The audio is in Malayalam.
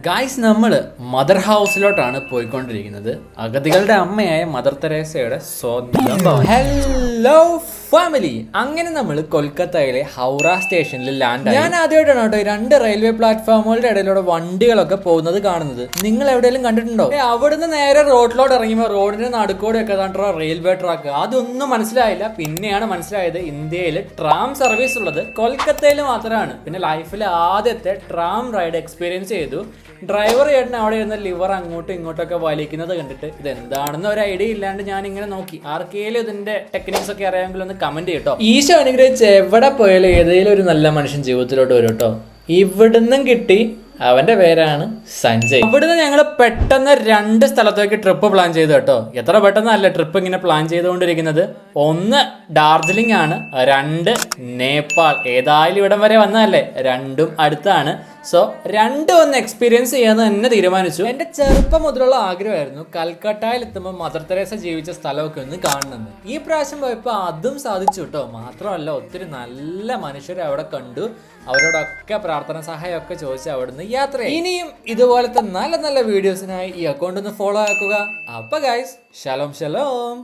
ഗായ്സ് നമ്മൾ മദർ ഹൗസിലോട്ടാണ് പോയിക്കൊണ്ടിരിക്കുന്നത്. അഗതികളുടെ അമ്മയായ മദർ തെരേസയുടെ സ്വന്തം. ഹലോ ഫാമിലി, അങ്ങനെ നമ്മൾ കൊൽക്കത്തയിലെ ഹൗറ സ്റ്റേഷനിൽ ലാൻഡ് ആയി. ഞാൻ ആദ്യമായിട്ടാണ് കേട്ടോ രണ്ട് റെയിൽവേ പ്ലാറ്റ്ഫോമുകളുടെ ഇടയിലൂടെ വണ്ടികളൊക്കെ പോകുന്നത് കാണുന്നത്. നിങ്ങൾ എവിടെയെങ്കിലും കണ്ടിട്ടുണ്ടോ? അവിടുന്ന് നേരെ റോഡിലോട്ട് ഇറങ്ങിയപ്പോൾ റോഡിന്റെ നടുക്കോടെയൊക്കെ കണ്ടോ റെയിൽവേ ട്രാക്ക്. അതൊന്നും മനസ്സിലായില്ല. പിന്നെയാണ് മനസ്സിലായത് ഇന്ത്യയിൽ ട്രാം സർവീസ് ഉള്ളത് കൊൽക്കത്തയിൽ മാത്രമാണ്. പിന്നെ ലൈഫിൽ ആദ്യത്തെ ട്രാം റൈഡ് എക്സ്പീരിയൻസ് ചെയ്തു. ഡ്രൈവർ ചേട്ടൻ അവിടെ ഇരുന്ന ലിവർ അങ്ങോട്ടും ഇങ്ങോട്ടൊക്കെ വലിക്കുന്നത് കണ്ടിട്ട് ഇത് എന്താണെന്ന് ഒരു ഐഡിയ ഇല്ലാണ്ട് ഞാൻ ഇങ്ങനെ നോക്കി. ആർക്കെങ്കിലും ഇതിന്റെ ടെക്നിക്സ് ഒക്കെ അറിയാമെങ്കിൽ ഒന്ന് കമന്റ് ചെയ്യട്ടോ. ഈശോ അനുഗ്രഹിച്ച് എവിടെ പോയാലും ഏതെങ്കിലും ഒരു നല്ല മനുഷ്യൻ ജീവിതത്തിലോട്ട് വരും കേട്ടോ. ഇവിടുന്നും കിട്ടി. അവന്റെ പേരാണ് സഞ്ജയ്. ഇവിടുന്ന് ഞങ്ങൾ പെട്ടെന്ന് 2 സ്ഥലത്തേക്ക് ട്രിപ്പ് പ്ലാൻ ചെയ്തു കേട്ടോ. എത്ര പെട്ടെന്നല്ല ട്രിപ്പ് ഇങ്ങനെ പ്ലാൻ ചെയ്തുകൊണ്ടിരിക്കുന്നത്. 1 ഡാർജിലിംഗ് ആണ്, 2 നേപ്പാൾ. ഏതായാലും ഇവിടം വരെ വന്നതല്ലേ, 2ഉം അടുത്താണ്. സോ 2 ഒന്ന് എക്സ്പീരിയൻസ് ചെയ്യാന്ന് തന്നെ തീരുമാനിച്ചു. എന്റെ ചെറുപ്പം മുതലുള്ള ആഗ്രഹമായിരുന്നു കൽക്കട്ടയിൽ എത്തുമ്പോൾ മദർ തെരേസ ജീവിച്ച സ്ഥലമൊക്കെ ഒന്ന് കാണണമെന്ന്. ഈ പ്രാവശ്യം പോയപ്പോൾ അതും സാധിച്ചു കേട്ടോ. മാത്രമല്ല ഒത്തിരി നല്ല ശുശ്രൂഷകരെ അവിടെ കണ്ടു. അവരോടൊക്കെ പ്രാർത്ഥന സഹായമൊക്കെ ചോദിച്ച് അവിടുന്ന് യാത്ര. ഇനിയും ഇതുപോലത്തെ നല്ല നല്ല വീഡിയോസിനായി ഈ അക്കൗണ്ട് ഒന്ന് ഫോളോ ആക്കുക. അപ്പൊ ഗൈസ്, ശലോം ശലോം.